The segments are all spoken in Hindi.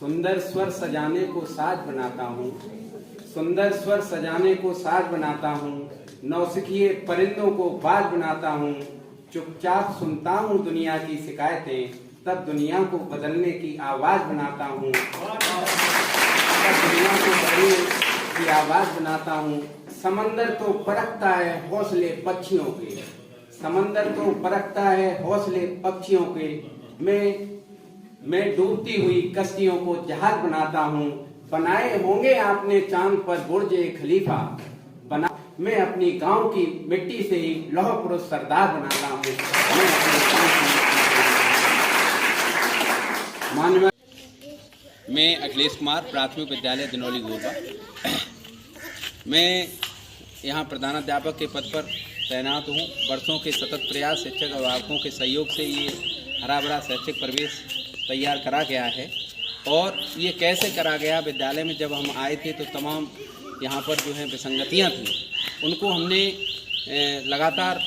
सुंदर स्वर सजाने को साज बनाता हूँ, सुंदर स्वर सजाने को साज बनाता हूँ, नौसिखिए परिंदों को बाज बनाता हूँ। चुपचाप सुनता हूँ दुनिया की शिकायतें, तब दुनिया को बदलने की आवाज बनाता हूँ, तब दुनिया को बदलने की आवाज बनाता हूँ। समंदर तो परखता है हौसले पक्षियों के, समंदर तो परखता है हौसले पक्षियों के। मैं डूबती हुई कश्तियों को जहाज बनाता हूँ। बनाए होंगे आपने चांद पर बुर्ज खलीफा, बना मैं अपनी गांव की मिट्टी से ही लौह पुरुष सरदार बनाता हूँ। मैं अखिलेश कुमार, प्राथमिक विद्यालय दिनौली गोरबा। मैं यहाँ प्रधानाध्यापक के पद पर तैनात हूँ। वर्षों के सतत प्रयास, शिक्षक अभिभावकों के सहयोग से ये हरा भरा शैक्षिक परिवेश तैयार करा गया है। और ये कैसे करा गया, विद्यालय में जब हम आए थे तो तमाम यहाँ पर जो है विसंगतियाँ थी, उनको हमने लगातार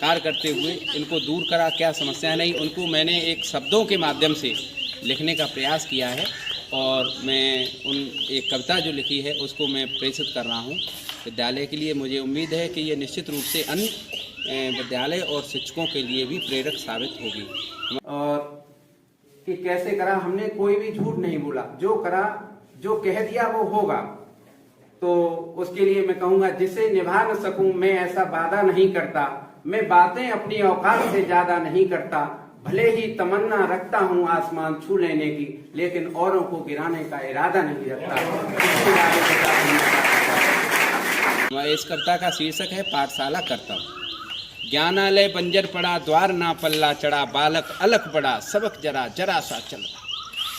कार्य करते हुए इनको दूर करा। क्या समस्याएं नहीं, उनको मैंने एक शब्दों के माध्यम से लिखने का प्रयास किया है। और मैं एक कविता जो लिखी है उसको मैं प्रेषित कर रहा हूँ विद्यालय के लिए। मुझे उम्मीद है कि ये निश्चित रूप से अन्य विद्यालय और शिक्षकों के लिए भी प्रेरक साबित होगी। और कि कैसे करा, हमने कोई भी झूठ नहीं बोला, जो करा जो कह दिया वो होगा। तो उसके लिए मैं कहूँगा, जिसे निभा न सकूं मैं ऐसा वादा नहीं करता, मैं बातें अपनी औकात से ज्यादा नहीं करता। भले ही तमन्ना रखता हूँ आसमान छू लेने की, लेकिन औरों को गिराने का इरादा नहीं रखता। इस कविता का शीर्षक है पाठशाला कर्तव्य। ज्ञानालय बंजर पड़ा, द्वार ना पल्ला चढ़ा, बालक अलख पड़ा, सबक जरा जरा सा चल रहा।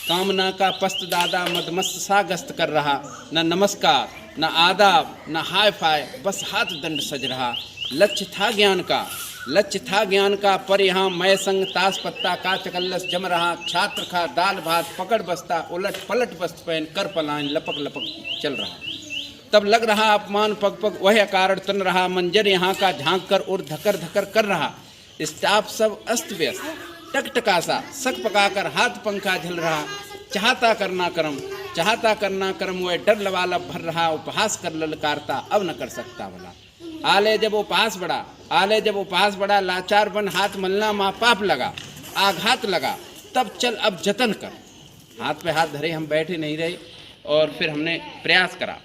कामना का पस्त दादा मदमस्त सा गस्त कर रहा, न नमस्कार न आदाब न हाय फाय, बस हाथ दंड सज रहा। लक्ष्य था ज्ञान का, लक्ष्य था ज्ञान का, पर यहाँ मैं संग ताश पत्ता का चकल्लस जम रहा। छात्र खा दाल भात पकड़ बस्ता, उलट पलट बस्त पहन कर पलायन लपक लपक चल रहा। तब लग रहा अपमान पग पग वह कारण तन रहा, मंजर यहाँ का झांक कर और धकर धकर कर रहा। स्टाफ सब अस्त व्यस्त टकटकासा सक पकाकर हाथ पंखा झल रहा। चाहता करना कर्म वह डर लवालब भर रहा। उपहास कर ललकारता अब न कर सकता भला। आले जब उपहास बढ़ा, लाचार बन हाथ मलना माँ पाप लगा। आघात लगा तब चल अब जतन कर। हाथ पे हाथ धरे हम बैठे नहीं रहे और फिर हमने प्रयास करा।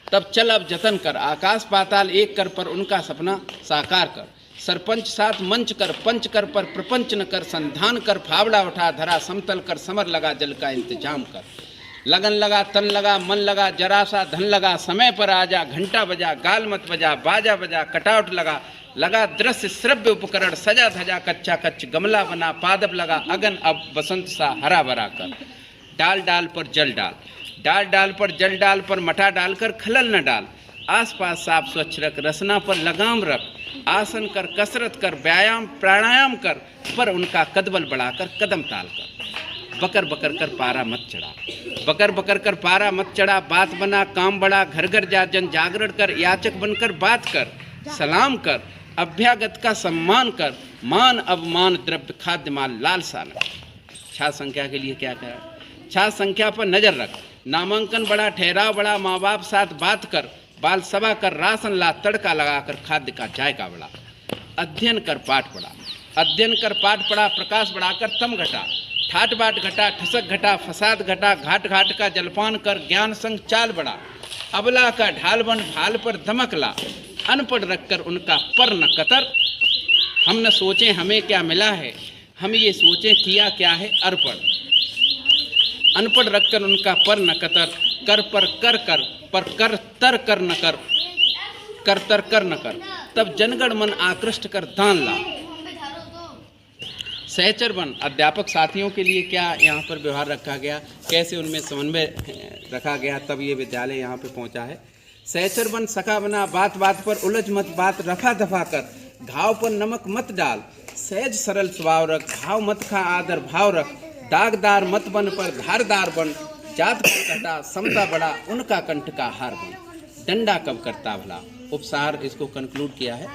तब चल अब जतन कर, आकाश पाताल एक कर पर उनका सपना साकार कर। सरपंच साथ मंच कर, पंच कर पर प्रपंच न कर। संधान कर फावड़ा उठा, धरा समतल कर, समर लगा जल का इंतजाम कर। लगन लगा तन लगा मन लगा, जरा सा धन लगा, समय पर आजा। घंटा बजा गाल मत बजा, बाजा बजा कटाउट लगा दृश्य श्रव्य उपकरण। सजा धजा कच्चा कच्च गमला बना, पादप लगा अगन अब बसंत सा हरा भरा कर। डाल डाल पर जल डाल, डाल डाल पर जल डाल, पर मटा डालकर खलल न डाल। आसपास साफ स्वच्छ रख, रसना पर लगाम रख। आसन कर कसरत कर, व्यायाम प्राणायाम कर, पर उनका कदबल बढ़ाकर कदम ताल कर। बकर बकर कर पारा मत चढ़ा, बकर बकर कर पारा मत चढ़ा। बात बना काम बड़ा, घर घर जा जन जागरण कर। याचक बनकर बात कर, सलाम कर, अभ्यागत का सम्मान कर। मान अवमान द्रव्य खाद्य माल लालसा न। छात्र संख्या के लिए क्या कहा, छात्र संख्या पर नजर रख। नामांकन बड़ा, ठहराव बड़ा, माँ बाप साथ बात कर। बाल सभा कर, राशन ला, तड़का लगाकर खाद्य का जायका बढ़ा। अध्ययन कर पाठ पढ़ा, अध्ययन कर पाठ पढ़ा। प्रकाश बढ़ाकर तम घटा, ठाट बाट घटा, ठसक घटा, फसाद घटा। घाट घाट का जलपान कर, ज्ञान संग चाल बढ़ा। अबला का ढाल बन, भाल पर दमक ला। अनपढ़ रखकर उनका पर न कतर। हम न सोचें हमें क्या मिला है, हम ये सोचें किया क्या है अर्पण। अनपढ़ रखकर उनका पर न कतर। कर पर कर कर, पर कर तर कर न कर, कर तर कर न कर। तब जनगण मन आकृष्ट कर दान ला। सहचर बन, अध्यापक साथियों के लिए क्या यहाँ पर व्यवहार रखा गया, कैसे उनमें समन्वय रखा गया, तब ये विद्यालय यहाँ पे पहुँचा है। सहचर बन सखा बना, बात बात पर उलझ मत, बात रफा दफा कर। घाव पर नमक मत डाल, सहज सरल स्वभाव रख। घाव मत खा, आदर भाव रख। दागदार मत बन, पर धारदार बन। जात का घटा, समता बड़ा, उनका कंठ का हार बन। डंडा कब करता भला, उपसार इसको कंक्लूड किया है।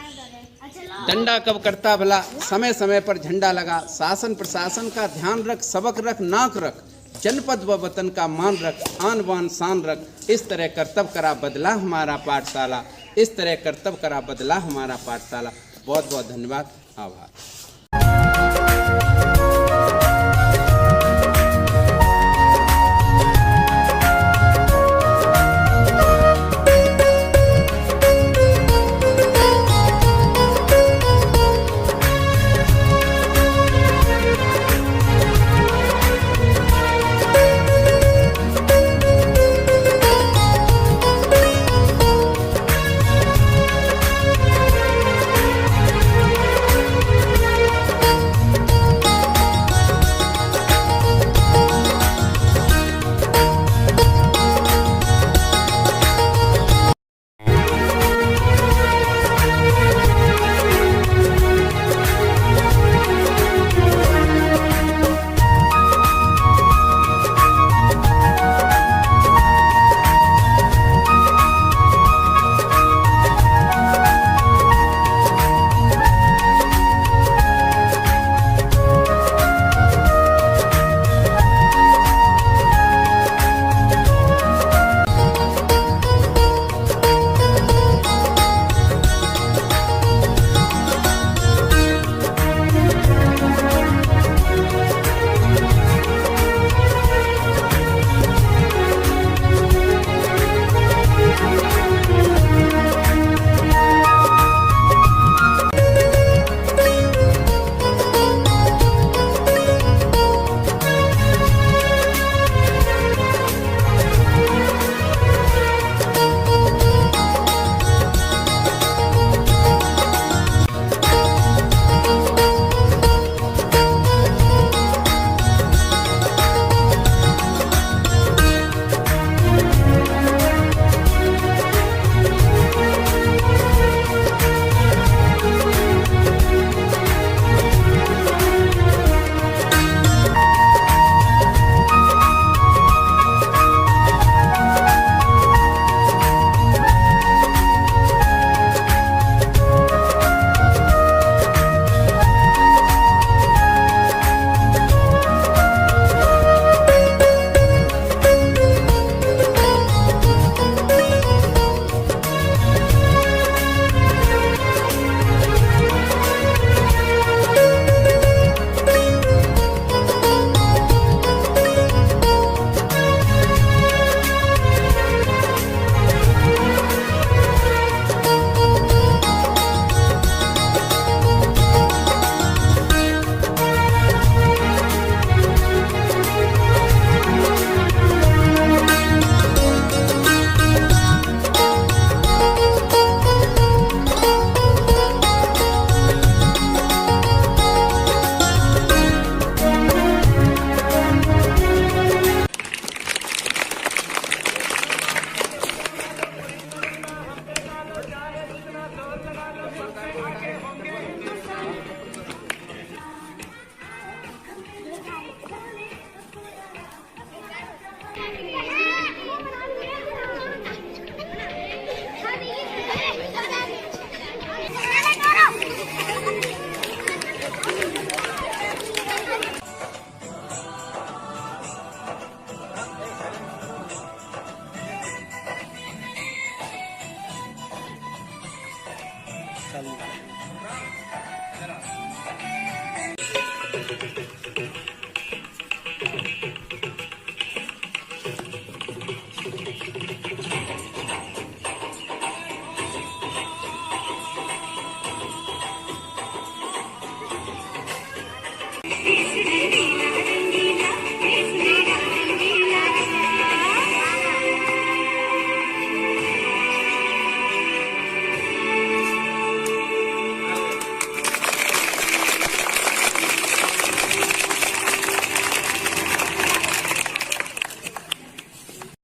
डंडा कब करता भला, समय समय पर झंडा लगा। शासन प्रशासन का ध्यान रख, सबक रख, नाक रख। जनपद व वतन का मान रख, आन बान शान रख। इस तरह कर्तव्य करा बदला हमारा पाठशाला, इस तरह कर्तव्य करा बदला हमारा पाठशाला। बहुत बहुत धन्यवाद, आभार।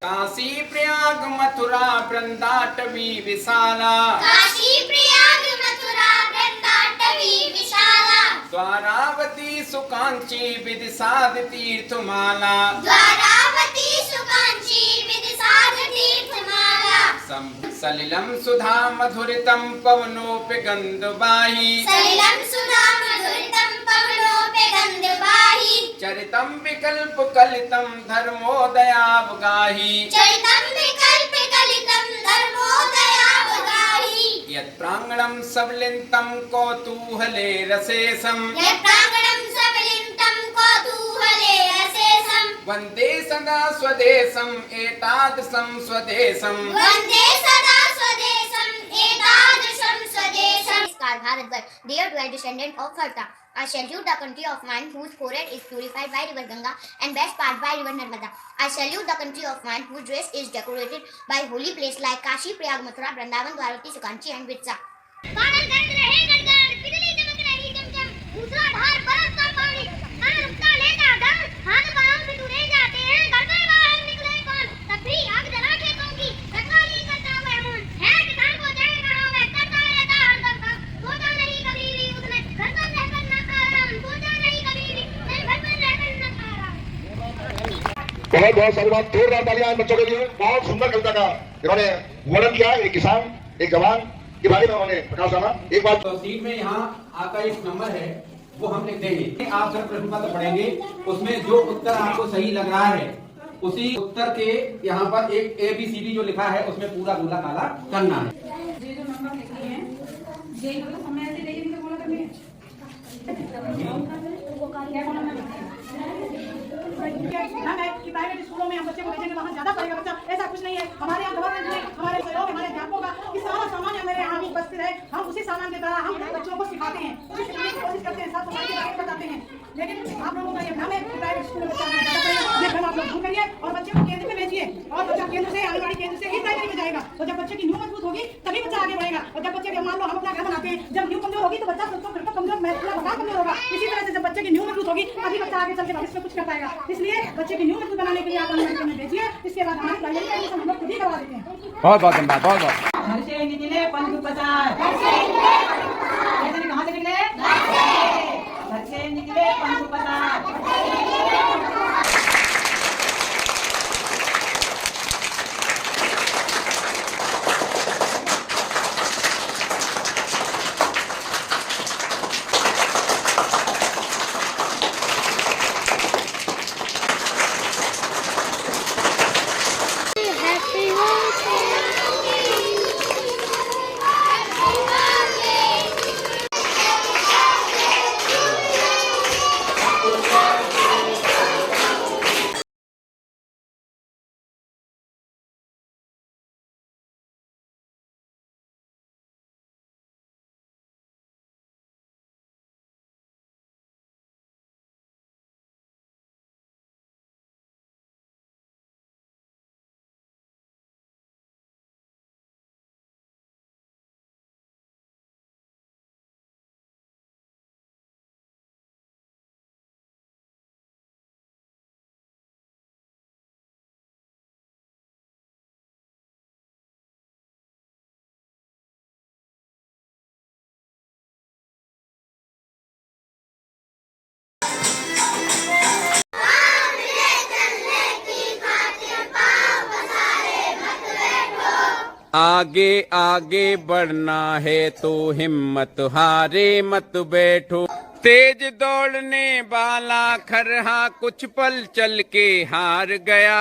काशी प्रयाग मथुरा वृंदाटवी विशाला, काशी प्रयाग मथुरा वृंदाटवी विशाला, द्वारावती सुकांची विदिशाद तीर्थमाला, द्वारावती सुकांची विदिशाद तीर्थमाला, सलिलम सुधा मधुरितम पवनोपि गंधवाही, सलिलम सुधा मधुरितम पवनोपि गंधवाही, चरितम विकल्प कलितम धर्मोदयावगाही चरितं विकल्प कलितं धर्मोदयावगाही यत्रांगणं सबलिन्तं कौतूहले रसेशं यत्प्राङ्गणं सबलिन्तं कौतूहले रसेशं वन्दे सदा स्वदेशम् एतादृशं स्वदेशम् वन्दे सदा स्वदेशम् एतादृशं स्वदेशम् Bharatvarsh, dear dual descendant of Kharta, I salute the country of mine whose forehead is purified by river Ganga and best part by river Narmada. I salute the country of mine whose dress is decorated by holy places like Kashi, Prayag, Mathura, Vrindavan, Dwarka, Sukanchi and Vitsa. बादल गरज रहे गड़गड़, बिजली चमक रही चमचम, दूसरा धार बरसता पानी, अन रुकता लेता दम, हाथ पांव से टूटे जाते हैं, घर से बाहर निकले कौन, तब भी आग जला खेतों की, रखवाली करता हुआ अमूल, है किसान को जय कहा वह करता रहता हरदम काम, सोचा नहीं कभी भी उसने घर पर रहकर न आराम, सोचा नहीं कभी भी उसने घर पर रहकर न आराम। बहुत बहुत साधुवाद, जोरदार तालियां बच्चों के लिए। बहुत सुंदर कविता का इन्होंने वर्णन किया। एक किसान, एक जवान के बारे में उन्होंने प्रकाश डाला। एक बात तो सीट में यहाँ आपका एक नंबर है वो हम लिख देंगे। आप जब प्रश्न पत्र पढ़ेंगे उसमें जो उत्तर आपको सही लग रहा है उसी उत्तर के यहाँ पर एक ABCD जो लिखा है उसमें पूरा गोला काला करना है। ये जो नंबर लिखे हैं ये मतलब हमें ऐसे नहीं इनसे बोला करनी है क्या बोला मैं ना मैं कि प्राइवेट स्कूलों में हम बच्चे को भेजेंगे वहाँ ज्यादा पढ़ेगा बच्चा, ऐसा कुछ नहीं है। हमारे यहाँ गवर्नमेंट में हमारे सहयोग हमारे अध्यापकों का कि सारा सामान मेरे यहाँ भी उपस्थित है, हम उसी सामान के द्वारा हम बच्चों को सिखाते हैं, उसी सिखाने की कोशिश करते हैं, साफ सफाई के बारे में बताते हैं। लेकिन आप लोगों का ये भ्रम है कि प्राइवेट स्कूल में बच्चा ज्यादा पढ़ेगा, ये भ्रम आप लोग दूर करिए और बच्चे को केंद्र में भेजिए और बच्चा केंद्र से आंगनबाड़ी केंद्र से ही प्राइमरी में जाएगा। तो जब बच्चे की न्यू मजबूत होगी तभी बच्चा आगे बढ़ेगा। और जब बच्चे के मान लो हम अपना घर बनाते हैं, जब न्यू कमजोर होगी तो बच्चा फिर तो कमजोर कमजोर होगा। इसी तरह से जब बच्चे की न्यू मजबूत होगी तभी बच्चा आगे चल के भविष्य में कुछ कर पाएगा। इसलिए बच्चे की न्यू मजबूत बनाने के लिए आप आंगनबाड़ी में भेजिए, इसके बाद हमारी प्राइमरी का एडमिशन हम लोग खुद ही करवा देते हैं। बहुत बहुत धन्यवाद, बहुत बहुत। घर से निकले पंच प्रचार, कहाँ से निकले? घर से निकले पंच प्रचार। आगे आगे बढ़ना है तो हिम्मत हारे मत बैठो, तेज दौड़ने वाला खरहा कुछ पल चल के हार गया।